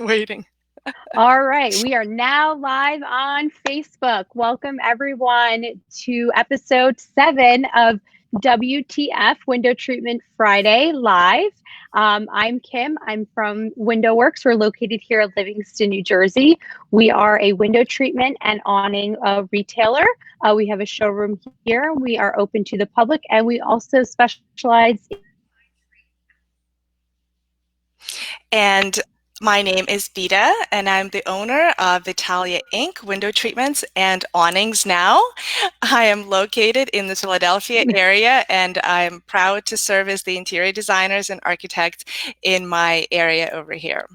waiting. All right, we are now live on Facebook. Welcome everyone to episode 7 of WTF Window Treatment Friday Live. I'm Kim. I'm from Window Works. We're located here in Livingston, New Jersey. We are a window treatment and awning retailer. We have a showroom here. We are open to the public, and we also specialize. And my name is Vita, and I'm the owner of Vitalia Inc., Window Treatments and Awnings Now. I am located in the Philadelphia area, and I'm proud to serve as the interior designers and architects in my area over here.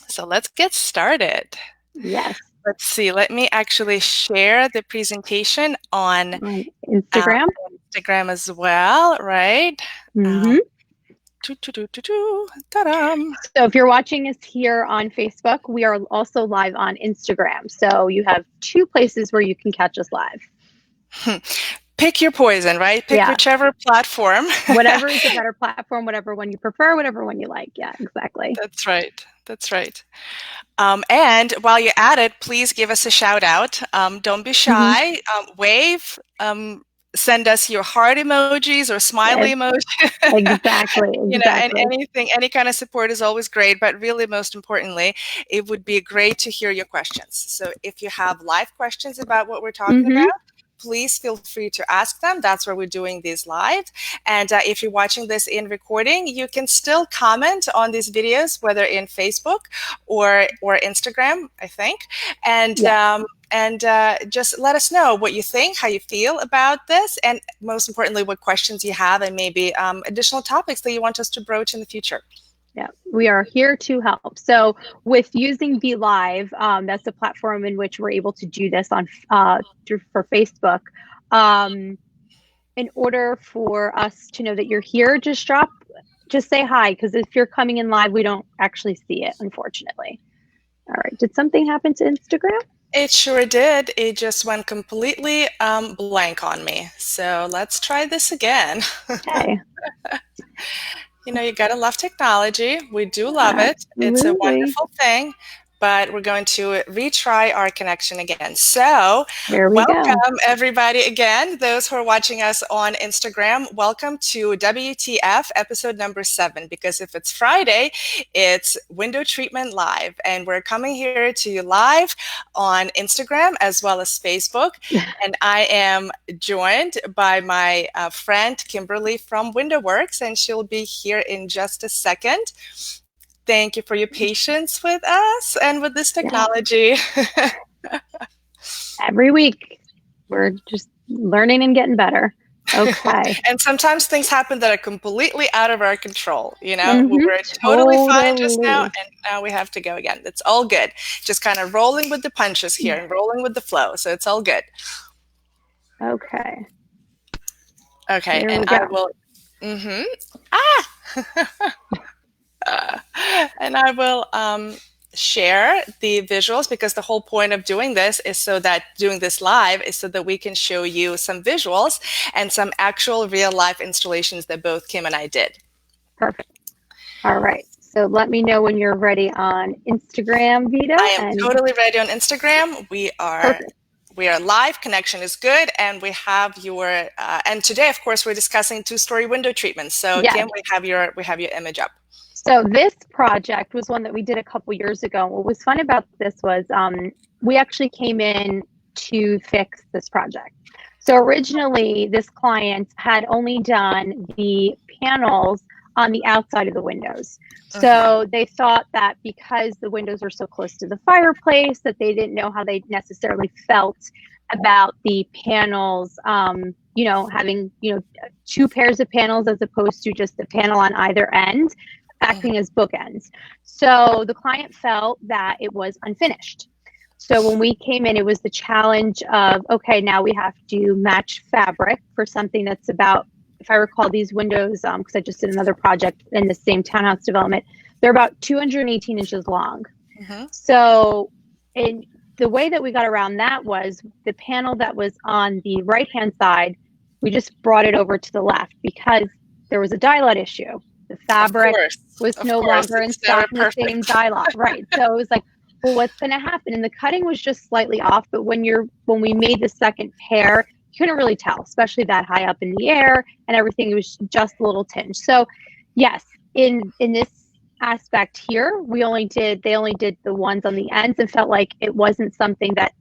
So let's get started. Yes. Let's see, let me actually share the presentation on Instagram. Instagram as well, right? Mm-hmm. So if you're watching us here on Facebook, we are also live on Instagram. So you have 2 places where you can catch us live. Pick your poison, right? Pick whichever platform. Whatever is a better platform, whatever one you prefer, whatever one you like. Yeah, exactly. That's right. That's right. And while you're at it, please give us a shout out. Don't be shy. Wave. Send us your heart emojis or smiley emoji. Exactly. You know, and any kind of support is always great, but really most importantly, it would be great to hear your questions. So if you have live questions about what we're talking about, please feel free to ask them. That's where we're doing these live. And if you're watching this in recording, you can still comment on these videos, whether in Facebook or Instagram, I think. And just let us know what you think, how you feel about this, and most importantly, what questions you have, and maybe additional topics that you want us to broach in the future. Yeah, we are here to help. So with using VLive, that's the platform in which we're able to do this on for Facebook. In order for us to know that you're here, just say hi, because if you're coming in live, we don't actually see it, unfortunately. All right, did something happen to Instagram? It sure did. It just went completely blank on me. So let's try this again. Okay. You know, you gotta love technology. We do love it. It's a wonderful thing, but we're going to retry our connection again. So welcome everybody again. Those who are watching us on Instagram, welcome to WTF episode number 7, because if it's Friday, it's Window Treatment Live, and we're coming here to you live on Instagram as well as Facebook. And I am joined by my friend Kimberly from Window Works, and she'll be here in just a second. Thank you for your patience with us and with this technology. Every week, we're just learning and getting better. Okay. And sometimes things happen that are completely out of our control. You know, we were totally fine just now, and now we have to go again. It's all good. Just kind of rolling with the punches here and rolling with the flow. So it's all good. Okay. Okay, here and I will. And I will share the visuals, because the whole point of doing this is doing this live is so that we can show you some visuals and some actual real life installations that both Kim and I did. Perfect. All right. So let me know when you're ready on Instagram, Vita. I am totally ready on Instagram. We are live, connection is good, and we have your and today, of course, we're discussing 2-story window treatments. So Kim, we have your image up. So this project was one that we did a couple years ago. What was fun about this was we actually came in to fix this project. So originally, this client had only done the panels on the outside of the windows. So they thought that because the windows were so close to the fireplace, that they didn't know how they necessarily felt about the panels, you know, having, 2 pairs of panels as opposed to just a panel on either end, acting as bookends. So the client felt that it was unfinished. So when we came in, it was the challenge of, okay, now we have to match fabric for something that's about, if I recall, these windows, because I just did another project in the same townhouse development, they're about 218 inches long. So the way that we got around that was the panel that was on the right-hand side, we just brought it over to the left because there was a dye lot issue. The fabric was Of no course, longer in it's never stock in the same perfect. dye lot. Right. So it was like, well, what's going to happen? And the cutting was just slightly off, but when we made the second pair, you couldn't really tell, especially that high up in the air and everything. It was just a little tinge. So yes, in this aspect here, they only did the ones on the ends and felt like it wasn't something that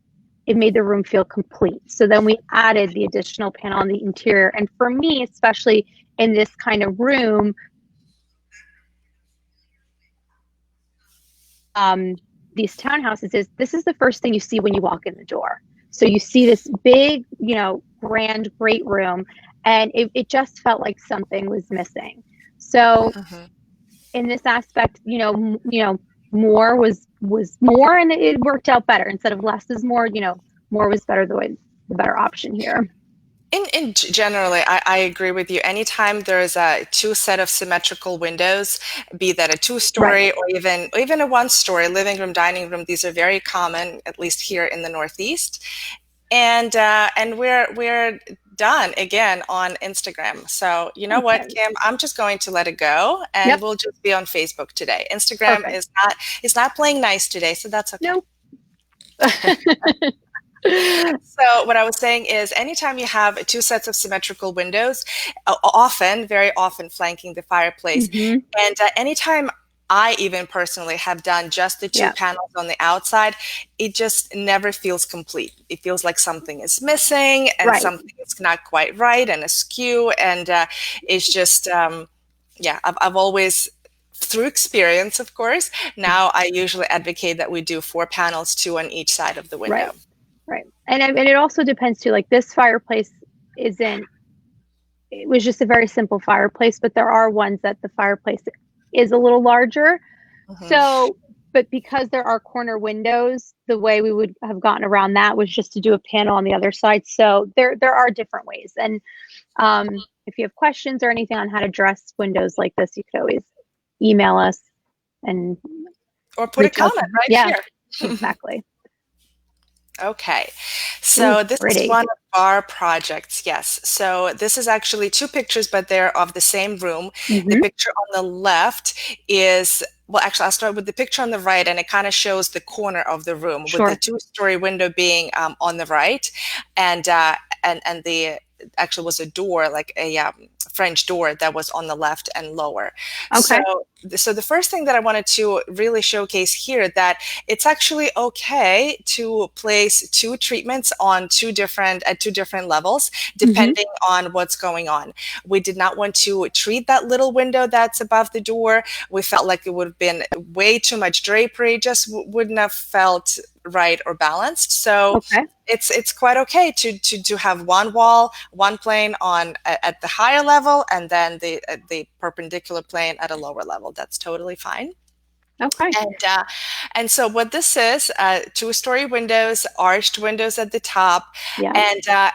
it made the room feel complete. So then we added the additional panel on the interior. And for me, especially in this kind of room, these townhouses, this is the first thing you see when you walk in the door. So you see this big, grand, great room, and it just felt like something was missing. So in this aspect, more was more, and it worked out better. Instead of less is more, more was better, the better option here. In generally, I agree with you. Anytime there's a two set of symmetrical windows, be that a two-story Right. or even a one-story living room, dining room, these are very common, at least here in the Northeast. And we're done again on Instagram. So you know what, Okay. Kim? I'm just going to let it go, and Yep. we'll just be on Facebook today. Instagram Perfect. is not playing nice today, so that's okay. Nope. So what I was saying is anytime you have two sets of symmetrical windows, very often flanking the fireplace, Mm-hmm. and anytime I even personally have done just the two Yeah. panels on the outside, it just never feels complete. It feels like something is missing and Right. something is not quite right and askew, and it's just, yeah, I've always, through experience, of course, now I usually advocate that we do 4 panels, 2 on each side of the Right. window. Right. And it also depends too, like this fireplace isn't, it was just a very simple fireplace, but there are ones that the fireplace is a little larger. Mhm. So, but because there are corner windows, the way we would have gotten around that was just to do a panel on the other side. So there are different ways. And if you have questions or anything on how to dress windows like this, you could always email us and Or put a reach out. comment right Yeah, here. exactly. Okay, Ooh, so this is pretty. one of our projects, yes. So this is actually 2 pictures, but they're of the same room. The Mm-hmm. picture on the left is, well, actually, I'll start with the picture on the right, and it kind of shows the corner of the room with the Sure. two-story window being on the right, and the actually was a door, like a French door that was on the left and lower. So, Okay. so the first thing that I wanted to really showcase here that it's actually okay to place 2 treatments on at 2 different levels, Mm-hmm. depending on what's going on. We did not want to treat that little window that's above the door. We felt like it would have been way too much drapery, just wouldn't have felt right or balanced. So Okay. it's quite okay to have one wall, one plane on at the higher level, and then the perpendicular plane at a lower level. That's totally fine. Okay. And so what this is, 2-story windows, arched windows at the top, Yeah.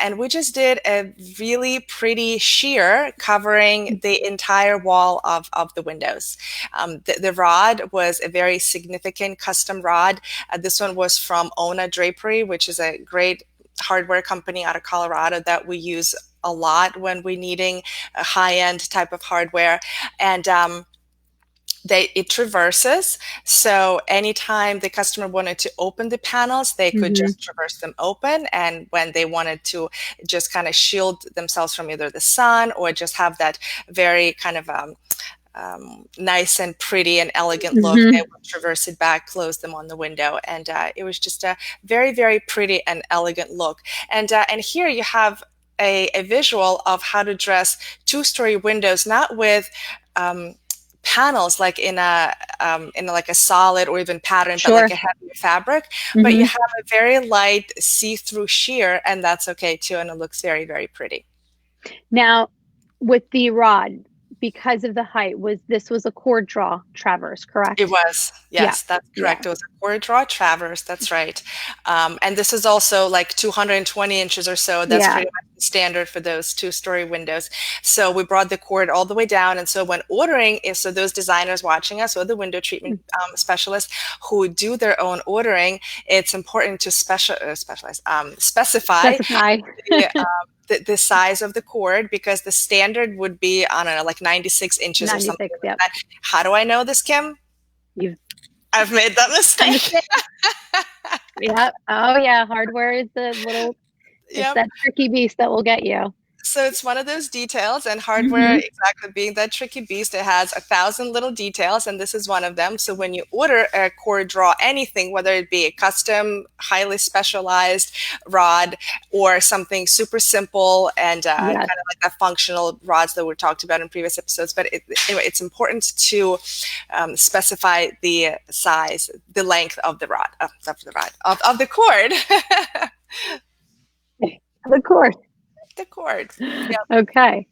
and we just did a really pretty sheer covering the entire wall of the windows. The rod was a very significant custom rod. This one was from Ona Drapery, which is a great hardware company out of Colorado that we use a lot when we're needing a high-end type of hardware. And it traverses, so anytime the customer wanted to open the panels, they could Mm-hmm. just traverse them open, and when they wanted to just kind of shield themselves from either the sun or just have that very kind of nice and pretty and elegant look, they Mm-hmm. would traverse it back, close them on the window, and it was just a very, very pretty and elegant look. And here you have a visual of how to dress 2-story windows, not with panels like in like a solid or even pattern, but like Sure. a heavier fabric, but you Mm-hmm. have a very light see-through sheer, and that's okay too, and it looks very, very pretty. Now, with the rod, because of the height, was a cord draw traverse, It correct? was, Yeah. yes, that's Yeah. correct. It was a cord draw traverse, that's right. And this is also like 220 inches or so. That's Yeah. pretty much the standard for those 2-story windows. So we brought the cord all the way down. And so when ordering, so those designers watching us or the window treatment specialists who do their own ordering, it's important to specify Specify. the size of the cord, because the standard would be, I don't know, like 96 inches or something 96, like yep. that. How do I know this, Kim? You've I've made that mistake. Yep. Oh yeah, hardware is the little, it's Yep. that tricky beast that will get you. So it's one of those details, and hardware, Mm-hmm. exactly being that tricky beast, it has 1,000 little details, and this is one of them. So when you order a cord draw anything, whether it be a custom, highly specialized rod or something super simple and kind Yes. of like the functional rods that we talked about in previous episodes, but anyway, it's important to specify the size, the length of the rod, of the cord. Of course. The cord. Yep. Okay.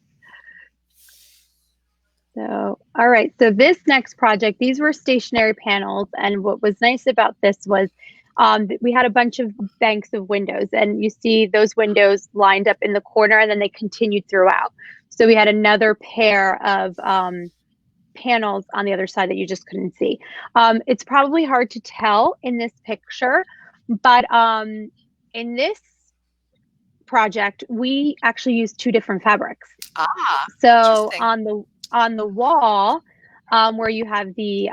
So, all right. So this next project, these were stationary panels. And what was nice about this was we had a bunch of banks of windows, and you see those windows lined up in the corner, and then they continued throughout. So we had another pair of panels on the other side that you just couldn't see. It's probably hard to tell in this picture, but in this project, we actually used two different fabrics. So on the wall, where you have the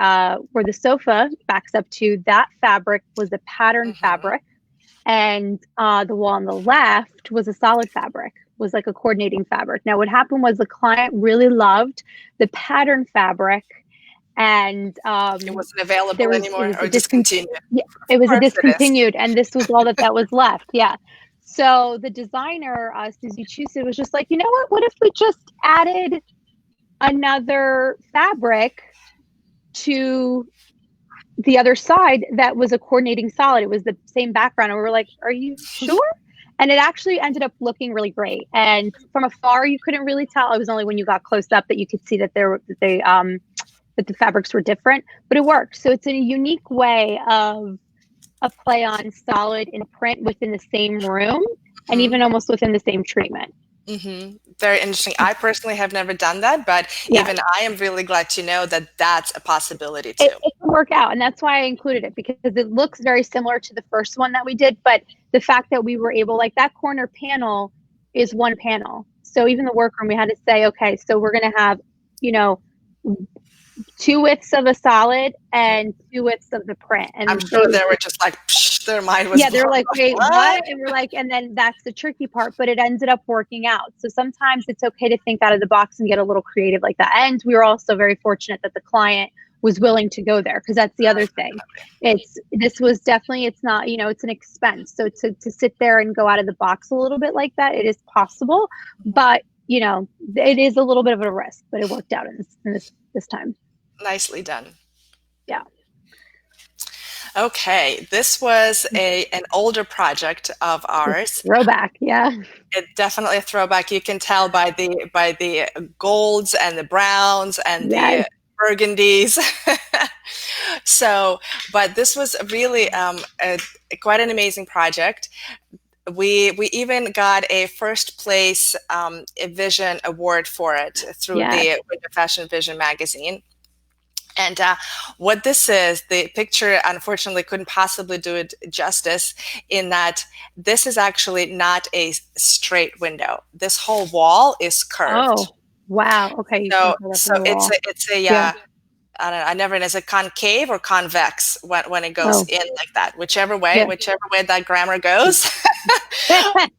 where the sofa backs up to, that fabric was a pattern fabric, and the wall on the left was a solid fabric, was like a coordinating fabric. Now what happened was the client really loved the pattern fabric, and it wasn't available anymore, or discontinued. discontinued. Yeah, it was a discontinued, it and this was all that was left. Yeah. So the designer, Susie Chusa, was just like, you know what if we just added another fabric to the other side that was a coordinating solid? It was the same background. And we were like, are you sure? And it actually ended up looking really great. And from afar, you couldn't really tell. It was only when you got close up that you could see that that the fabrics were different, but it worked. So it's a unique way of a play on solid and print within the same room, and even almost within the same treatment. Very interesting. I personally have never done that, but even I am really glad to know that that's a possibility too. It can work out, and that's why I included it, because it looks very similar to the first one that we did, but the fact that we were able, like that corner panel is one panel. So even the workroom, we had to say, okay, so we're going to have, 2 widths of a solid and 2 widths of the print. And I'm sure they were just like, their mind was they're like, wait, what? And we're like, and then that's the tricky part, but it ended up working out. So sometimes it's okay to think out of the box and get a little creative like that. And we were also very fortunate that the client was willing to go there, because that's the other thing. This was definitely, it's not, it's an expense. So to sit there and go out of the box a little bit like that, it is possible, but it is a little bit of a risk, but it worked out in this time. Nicely done. Yeah. Okay, this was an older project of ours. Throwback, yeah. It's definitely a throwback. You can tell by the golds and the browns and the burgundies. So, but this was really quite an amazing project. We even got a first place Vision award for it through the Winter Fashion Vision magazine. And what this is, the picture unfortunately couldn't possibly do it justice, in that this is actually not a straight window. This whole wall is curved. Oh, wow. Okay. So it's a I don't know, I never know, is it concave or convex when it goes in like that? Whichever way that grammar goes. But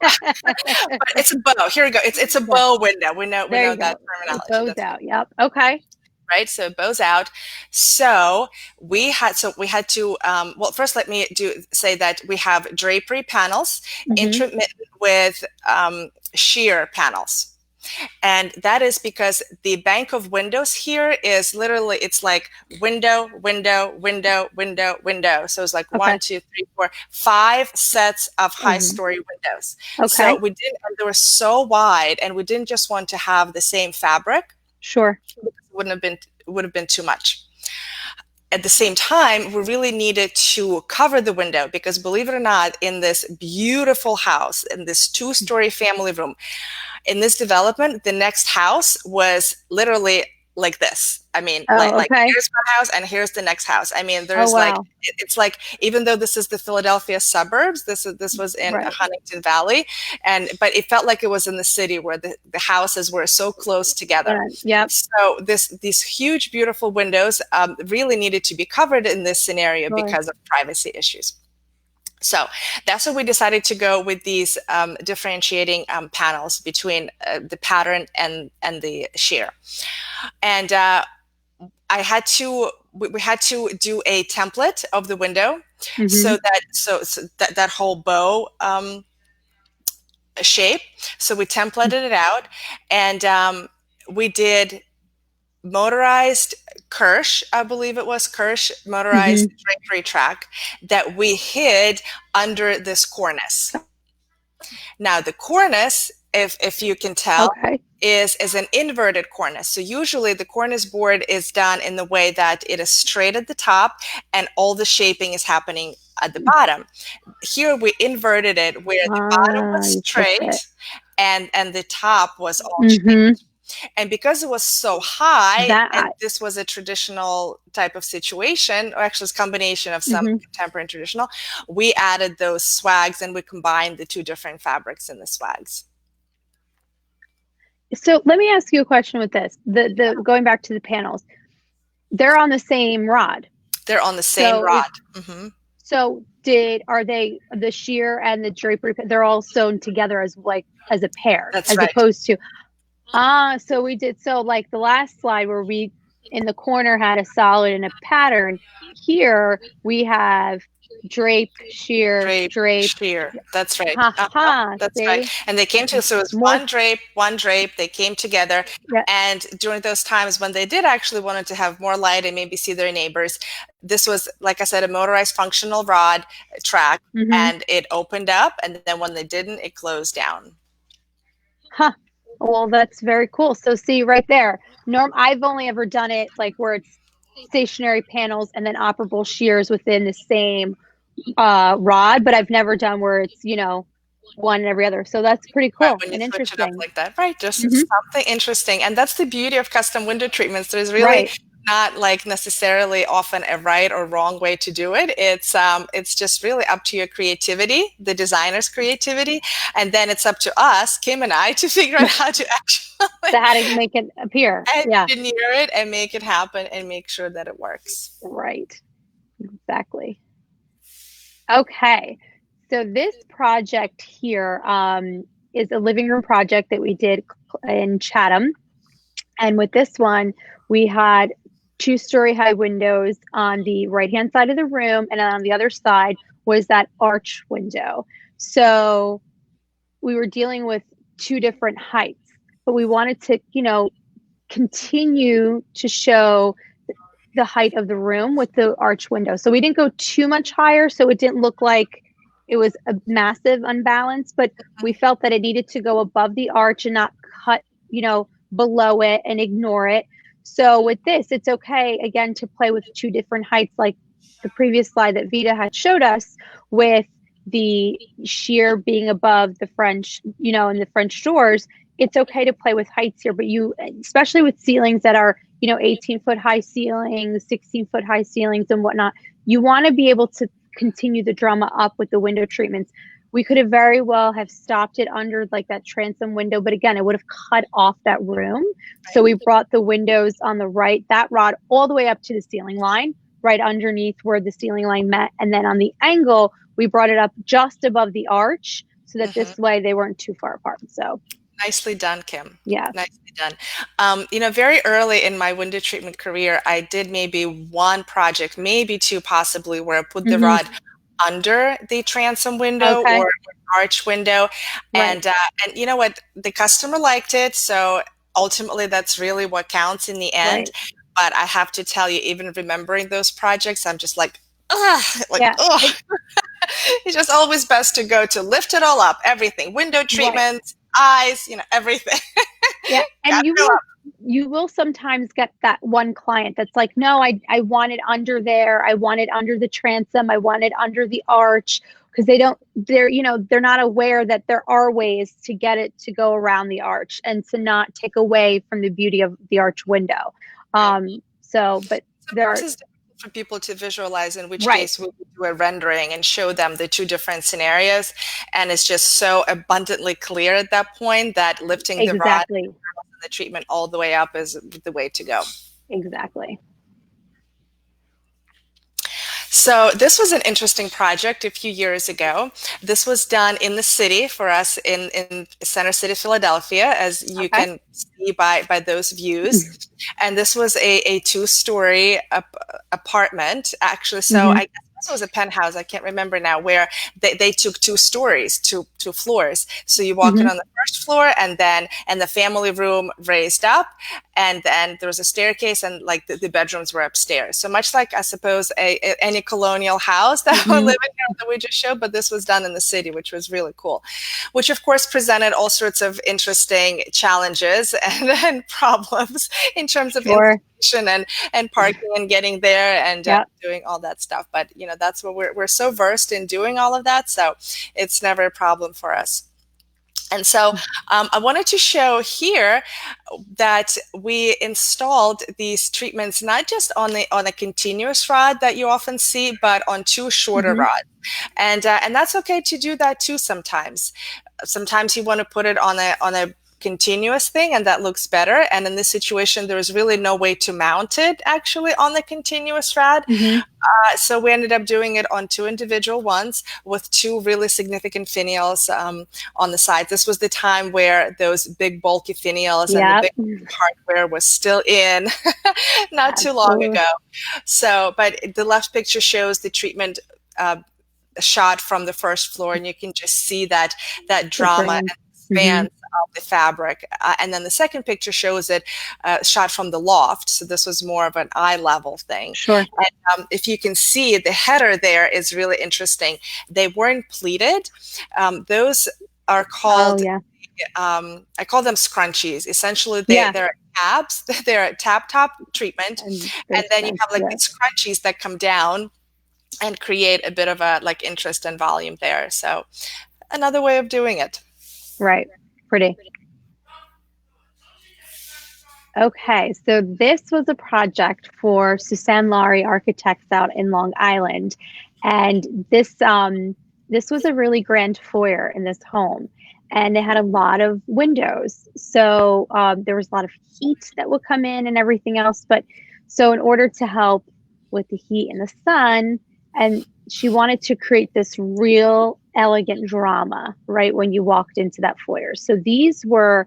it's a bow. Here we go. It's a bow window. We know that terminology. It bows out. Yep. Okay. Right, so it bows out. So we had to well, first let me say that we have drapery panels intermittent with sheer panels. And that is because the bank of windows here is literally, it's like window, window, window, window, window. So it's like 1, 2, 3, 4, 5 sets of high story windows. Okay. So they were so wide, and we didn't just want to have the same fabric. Sure. Would have been too much. At the same time, we really needed to cover the window, because believe it or not, in this beautiful house, in this 2-story family room, in this development, the next house was literally like this. I mean, Oh, like okay. here's one house and here's the next house. I mean, Oh, there's like wow. it's like even though this is the Philadelphia suburbs, this was in Right. Huntington Valley, and but it felt like it was in the city where the houses were so close together. Yep. So these huge, beautiful windows really needed to be covered in this scenario Sure. because of privacy issues. So that's what we decided to go with these differentiating panels between the pattern and the sheer. And I had to we had to do a template of the window Mm-hmm. so that whole bow shape. So we templated it out, and we did motorized Kirsch, I believe it was Kirsch motorized Mm-hmm. drapery track that we hid under this cornice. Now the cornice, if you can tell, Okay. is an inverted cornice. So usually the cornice board is done in the way that it is straight at the top and all the shaping is happening at the bottom. Here we inverted it where the bottom was Ah, you flipped it. straight and the top was all shaped. Mm-hmm. And because it was so high, and That. this was a traditional type of situation, or actually it's a combination of some Mm-hmm. contemporary and traditional, we added those swags and we combined the two different fabrics in the swags. So let me ask you a question with this. The going back to the panels, they're on the same rod. They're on the same So if rod. Hmm. so, are they the sheer and the drapery? They're all sewn together as like as a pair, That's as right. opposed to so we did so like the last slide where we in the corner had a solid and a pattern. Here we have drape, sheer, Drape, drape. sheer. That's right. Ha ha. That's right. See, And they came to, so it was more. one drape, they came together. Yeah. And during those times when they did actually wanted to have more light and maybe see their neighbors, this was, like I said, a motorized functional rod track, Mm-hmm. and it opened up. And then when they didn't, it closed down. Huh. Well, that's very cool. So see right there. I've only ever done it like where it's stationary panels and then operable shears within the same rod, but I've never done where it's, one and every other. So that's pretty Right, cool when you and switch it up interesting. like that, right? Just Hmm. something interesting. And that's the beauty of custom window treatments. There's really Right. not like necessarily often a right or wrong way to do it. It's just really up to your creativity, the designer's creativity, and then it's up to us, Kim and I, to figure out how to actually So how to make it appear. Yeah. engineer it and make it happen and make sure that it works. Right. Exactly. Okay. So this project here is a living room project that we did in Chatham. And with this one, we had 2-story high windows on the right-hand side of the room, and on the other side was that arch window. So we were dealing with two different heights, but we wanted to, continue to show the height of the room with the arch window. So we didn't go too much higher, so it didn't look like it was a massive unbalance, but we felt that it needed to go above the arch and not cut, below it and ignore it. So with this, it's okay, again, to play with two different heights, like the previous slide that Vita had showed us, with the sheer being above the French, and the French doors. It's okay to play with heights here, but especially with ceilings that are, 18-foot high ceilings, 16-foot high ceilings and whatnot, you want to be able to continue the drama up with the window treatments. We could have very well have stopped it under like that transom window, but again, it would have cut off that room. So we brought the windows on the right, that rod all the way up to the ceiling line, right underneath where the ceiling line met. And then on the angle, we brought it up just above the arch so that this way they weren't too far apart. So Nicely done, Kim. yeah. Nicely done. Very early in my window treatment career, I did maybe one project, maybe two possibly, where I put the rod under the transom window Okay. or arch window. Right. And you know what? The customer liked it. So ultimately, that's really what counts in the end. Right. But I have to tell you, even remembering those projects, I'm just like, ugh, Yeah. It's just always best to go to lift it all up, everything, window treatments, eyes, everything. Yeah. And you will sometimes get that one client that's like, no, I want it under there. I want it under the transom. I want it under the arch. because they're not aware that there are ways to get it to go around the arch and to not take away from the beauty of the arch window. Right. But Sometimes they're it's difficult for people to visualize, in which right. case we would do a rendering and show them the two different scenarios. And it's just so abundantly clear at that point that lifting the rod Exactly. and the treatment all the way up is the way to go. Exactly. So this was an interesting project a few years ago. This was done in the city for us in Center City, Philadelphia, as you Okay. can see by those views. And this was a two-story apartment, actually. So I guess this was a penthouse. I can't remember now, where they took two stories, two floors. So you walk in on the first floor, and the family room raised up, and then there was a staircase, and like the bedrooms were upstairs. So much like, I suppose, any colonial house that we're living in that we just showed, but this was done in the city, which was really cool. Which of course presented all sorts of interesting challenges and problems in terms of information and parking and getting there and doing all that stuff. But that's what we're so versed in doing all of that, so it's never a problem for us. And so I wanted to show here that we installed these treatments not just on a continuous rod that you often see, but on two shorter rods. And that's okay to do that too sometimes. Sometimes you want to put it on a continuous thing, and that looks better. And in this situation, there was really no way to mount it actually on the continuous rod. So we ended up doing it on two individual ones with two really significant finials on the sides. This was the time where those big bulky finials and the big hardware was still in, not too long ago. So, but the left picture shows the treatment shot from the first floor, and you can just see that drama and expanse of the fabric. And then the second picture shows it shot from the loft. So this was more of an eye level thing. Sure. And if you can see, the header there is really interesting. They weren't pleated. Those are called, I call them scrunchies. Essentially, they're tabs. They're a tab top treatment. And then you have like these scrunchies that come down and create a bit of a interest and volume there. So another way of doing it. Right. Pretty. Okay, so this was a project for Suzanne Laurie Architects out in Long Island, and this was a really grand foyer in this home, and it had a lot of windows. So there was a lot of heat that would come in and everything else. But so in order to help with the heat and the sun, and she wanted to create this real elegant drama right when you walked into that foyer. So these were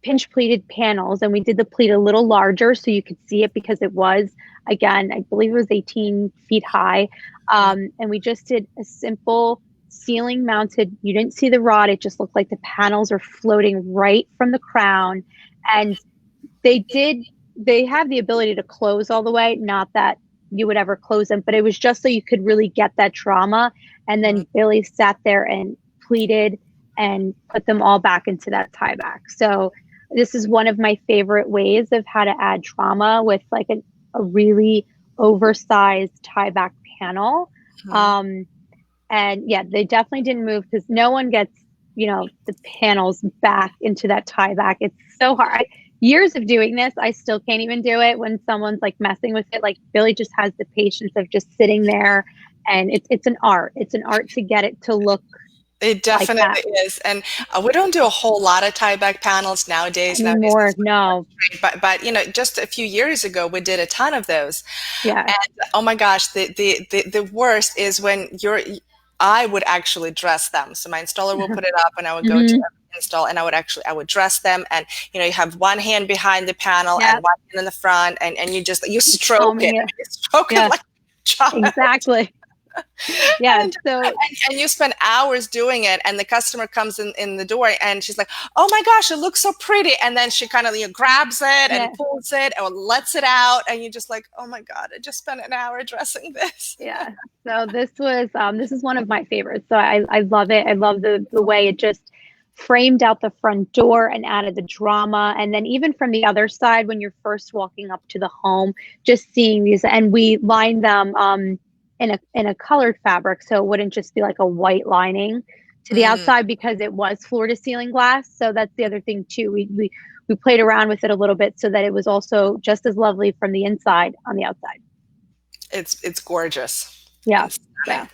pinch pleated panels, and we did the pleat a little larger so you could see it, because it was, again, I believe it was 18 feet high. And we just did a simple ceiling mounted. You didn't see the rod. It just looked like the panels are floating right from the crown. And they have the ability to close all the way. Not that you would ever close them, but it was just so you could really get that drama. And then Billy sat there and pleated and put them all back into that tie back. So this is one of my favorite ways of how to add drama with like a really oversized tie back panel. And yeah, they definitely didn't move, because no one gets, the panels back into that tie back. It's so hard. Years of doing this, I still can't even do it when someone's like messing with it. Like Billy just has the patience of just sitting there, and it's an art. It's an art to get it to look. It definitely is. And we don't do a whole lot of tie-back panels nowadays. Anymore, no. But just a few years ago, we did a ton of those. Yeah. And oh my gosh, the worst is when I would actually dress them. So my installer will put it up, and I would go to install, and I would dress them. And you have one hand behind the panel and one hand in the front, and you stroke it. You stroke it like a child. Exactly. Yeah. And you spend hours doing it, and the customer comes in the door, and she's like, "Oh my gosh, it looks so pretty!" And then she kind of grabs it and pulls it or lets it out, and you're just like, "Oh my god, I just spent an hour dressing this." Yeah. So this is one of my favorites. So I love it. I love the way it just framed out the front door and added the drama. And then even from the other side, when you're first walking up to the home, just seeing these, and we lined them. in a colored fabric, so it wouldn't just be like a white lining to the Mm, outside because it was floor to ceiling glass. So that's the other thing too. We played around with it a little bit so that it was also just as lovely from the inside on the outside. it's gorgeous Yeah. and Yeah. stunning.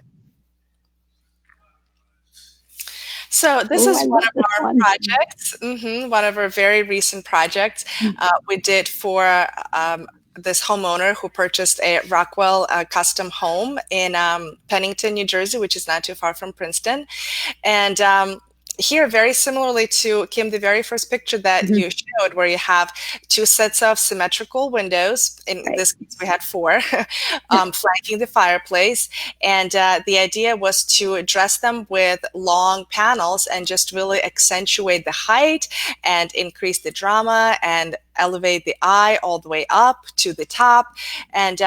So this Oh, I is one love of this our one. projects, one of our very recent projects we did for this homeowner who purchased a Rockwell custom home in Pennington, New Jersey, which is not too far from Princeton. And here, very similarly to Kim, the very first picture that Mhm. you showed, where you have two sets of symmetrical windows. In Right. this case, we had four, flanking the fireplace. And the idea was to dress them with long panels and just really accentuate the height and increase the drama and elevate the eye all the way up to the top. And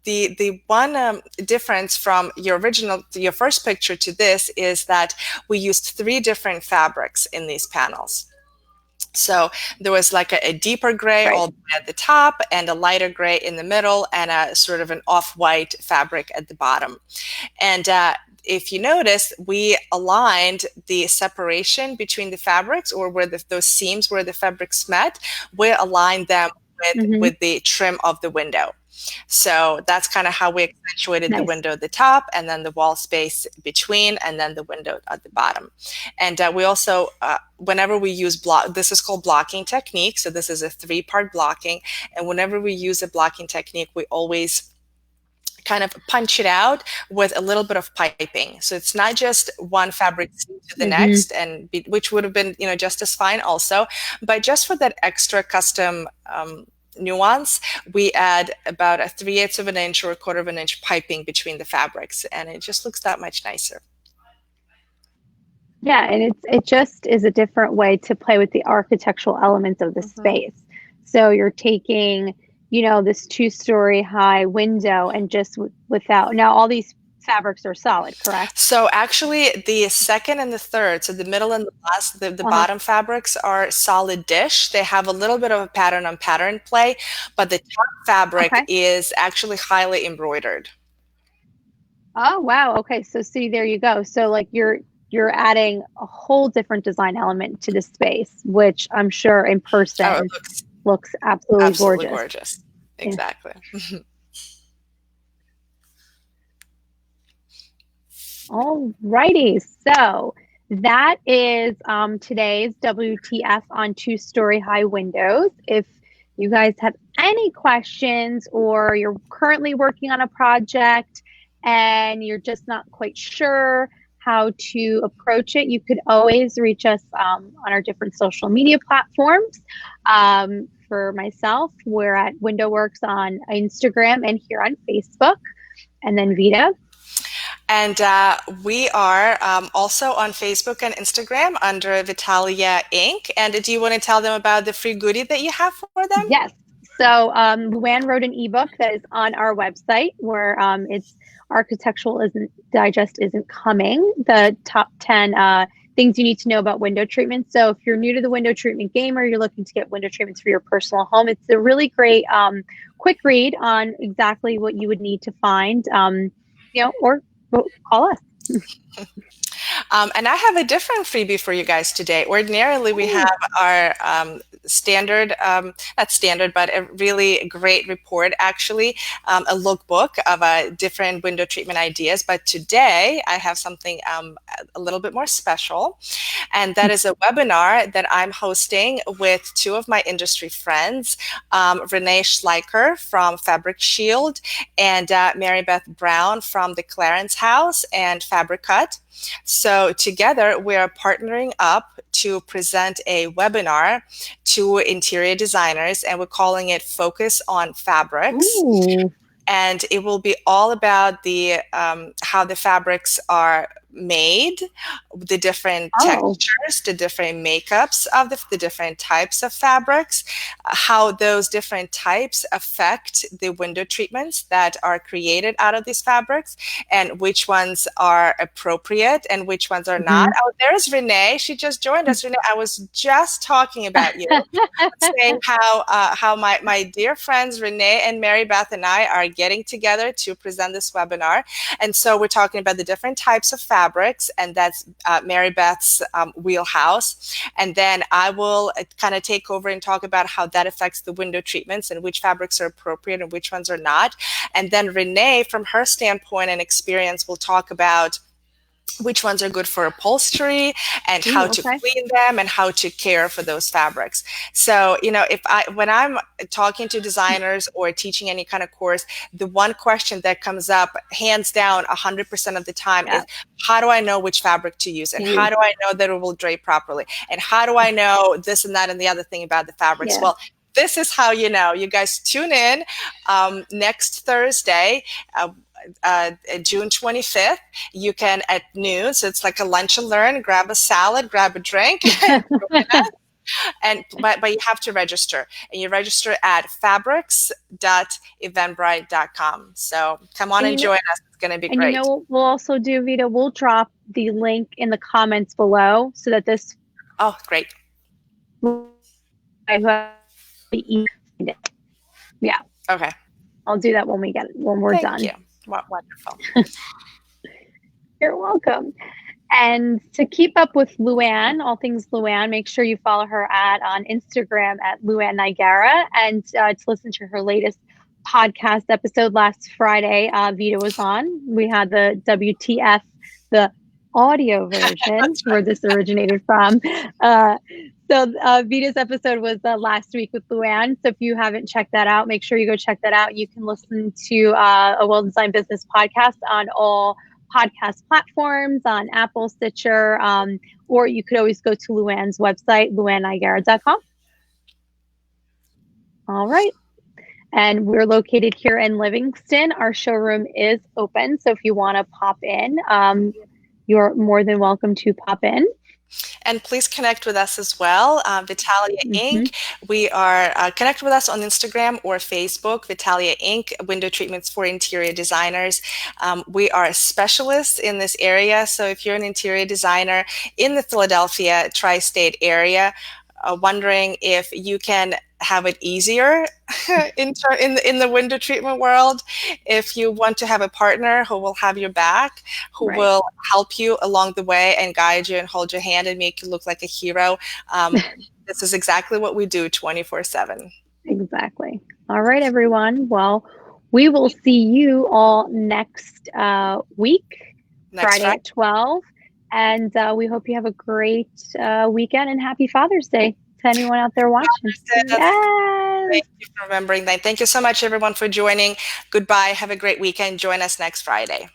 the one difference from your first picture to this is that we used three different fabrics in these panels. So there was like a deeper gray Right. all the way at the top and a lighter gray in the middle and a sort of an off-white fabric at the bottom. And if you notice, we aligned the separation between the fabrics, or where those seams where the fabrics met, we aligned them Hmm. with the trim of the window. So that's kind of how we accentuated the Nice. window at the top, and then the wall space between, and then the window at the bottom. And we also, whenever we use this is called blocking technique. So this is a three-part blocking. And whenever we use a blocking technique, we always kind of punch it out with a little bit of piping. So it's not just one fabric seam to the Hmm. next, and which would have been, just as fine also, but just for that extra custom nuance, we add about a 3/8 of an inch or a 1/4 of an inch piping between the fabrics, and it just looks that much nicer. Yeah, and it just is a different way to play with the architectural elements of the Mhm. space. So you're taking, this two-story high window and just without now all these fabrics are solid, correct? So actually, the second and the third, so the middle and the last, the Uh-huh. bottom fabrics are solid dish. They have a little bit of a pattern on pattern play, but the top fabric Okay. is actually highly embroidered. Oh, wow. Okay. So see, there you go. So like you're adding a whole different design element to the space, which I'm sure in Oh, it person looks looks absolutely absolutely gorgeous. gorgeous. Yeah. Exactly. All righty. So that is today's WTF on two-story high windows. If you guys have any questions or you're currently working on a project and you're just not quite sure how to approach it, you could always reach us on our different social media platforms. For myself, we're at WindowWorks on Instagram and here on Facebook. And then Vita. And we are also on Facebook and Instagram under Vitalia Inc. And do you want to tell them about the free goodie that you have for them? Yes. So Luann wrote an ebook that is on our website where it's Architectural isn't Digest isn't coming, the top 10 things you need to know about window treatment. So if you're new to the window treatment game or you're looking to get window treatments for your personal home, it's a really great quick read on exactly what you would need to find, or call us. And I have a different freebie for you guys today. Ordinarily, we have our standard, not standard, but a really great report, actually, a lookbook of different window treatment ideas. But today, I have something a little bit more special. And that is a webinar that I'm hosting with two of my industry friends, Renee Schleicher from Fabric Shield and Mary Beth Brown from the Clarence House and Fabric Cut. So together we are partnering up to present a webinar to interior designers, and we're calling it Focus on Fabrics. Ooh. And it will be all about the how the fabrics are made, the different Oh. textures, the different makeups of the different types of fabrics, how those different types affect the window treatments that are created out of these fabrics, and which ones are appropriate and which ones are not. Oh, there's Renee. She just joined us. Renee, I was just talking about you, saying how my dear friends Renee and Mary Beth and I are getting together to present this webinar. And so we're talking about the different types of fabrics, and that's Mary Beth's wheelhouse. And then I will kind of take over and talk about how that affects the window treatments and which fabrics are appropriate and which ones are not. And then Renee, from her standpoint and experience, will talk about which ones are good for upholstery and how to clean them and how to care for those fabrics. So, when I'm talking to designers or teaching any kind of course, the one question that comes up hands down 100% of the time is, how do I know which fabric to use? And how do I know that it will drape properly? And how do I know this and that and the other thing about the fabrics? Well, this is how you know. You guys tune in next Thursday, June 25th. You can at noon, so it's like a lunch and learn, grab a salad, grab a drink, but you have to register, and you register at fabrics.eventbrite.com. So come on and join us. It's going to be great. And what we'll also do, Vita, we'll drop the link in the comments below so that this. Oh, great. Yeah. Okay. I'll do that when we're done. Thank you. Wonderful. You're welcome. And to keep up with Luann, all things Luann, make sure you follow her on Instagram at Luann Nigara, and to listen to her latest podcast episode last Friday, Vita was on. We had the WTF, the audio version where this originated from. So Vita's episode was last week with Luann. So if you haven't checked that out, make sure you go check that out. You can listen to a well-designed business podcast on all podcast platforms, on Apple, Stitcher, or you could always go to Luann's website, luannigara.com. All right. And we're located here in Livingston. Our showroom is open. So if you want to pop in, you're more than welcome to pop in. And please connect with us as well, Vitalia Inc. We are connect with us on Instagram or Facebook, Vitalia Inc. Window treatments for interior designers. We are specialists in this area, so if you're an interior designer in the Philadelphia tri-state area, wondering if you can have it easier in the window treatment world, if you want to have a partner who will have your back, who will help you along the way and guide you and hold your hand and make you look like a hero, this is exactly what we do 24/7. Exactly. All right, everyone. Well, we will see you all next week, Friday at 12. And we hope you have a great weekend, and happy Father's Day to anyone out there watching. Yes. Thank you for remembering that. Thank you so much, everyone, for joining. Goodbye. Have a great weekend. Join us next Friday.